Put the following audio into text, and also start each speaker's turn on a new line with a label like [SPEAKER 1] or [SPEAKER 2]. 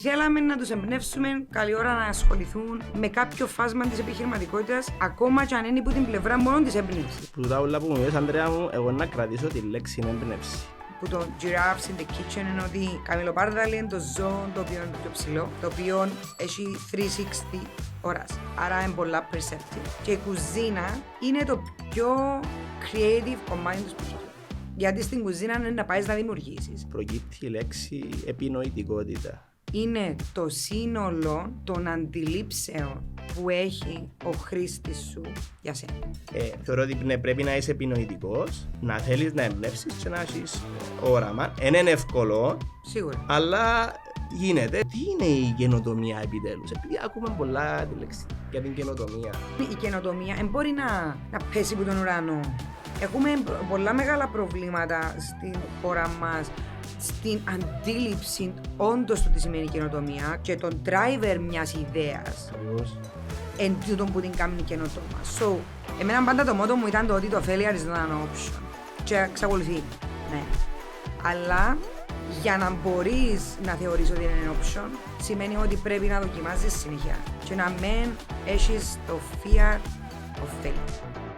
[SPEAKER 1] Θέλαμε να τους εμπνεύσουμε καλή ώρα να ασχοληθούν με κάποιο φάσμα της επιχειρηματικότητας, ακόμα και αν είναι υπό την πλευρά μόνο της έμπνευσης.
[SPEAKER 2] Που τα όλα που μου είπες, Ανδρέα μου, εγώ να κρατήσω τη λέξη έμπνευση.
[SPEAKER 1] Που το giraffes in the kitchen είναι ότι καμιλοπάρδαλι είναι το ζώο το οποίο είναι πιο ψηλό, το οποίο έχει 360 ώρας, άρα είναι πολλά perceptive. Και η κουζίνα είναι το πιο creative κομμάτι του σπιτιού. Γιατί στην κουζίνα είναι να πάεις να δημιουργήσεις.
[SPEAKER 2] Προκύπτει η λέξη επινοητικότητα.
[SPEAKER 1] Είναι το σύνολο των αντιλήψεων που έχει ο χρήστης σου για σένα.
[SPEAKER 2] Θεωρώ ότι πρέπει να είσαι επινοητικός, να θέλεις να εμπνεύσεις και να έχεις όραμα. Είναι εύκολο,
[SPEAKER 1] Σίγουρα.
[SPEAKER 2] αλλά γίνεται. Τι είναι η καινοτομία επιτέλους? Επειδή ακούμε πολλά τη λέξη για την καινοτομία.
[SPEAKER 1] Η καινοτομία δεν μπορεί να πέσει από τον ουρανό. Έχουμε πολλά μεγάλα προβλήματα στην χώρα μας, στην αντίληψη όντως του τι σημαίνει καινοτομία και τον driver μιας ιδέας εν τούτον που την κάνει καινοτόμα. So, εμένα πάντα το μότο μου ήταν το ότι το failure is not an option και εξακολουθεί, ναι. Αλλά για να μπορείς να θεωρείς ότι είναι ένα option σημαίνει ότι πρέπει να δοκιμάζεις συνέχεια και να μην έχεις το fear of failure.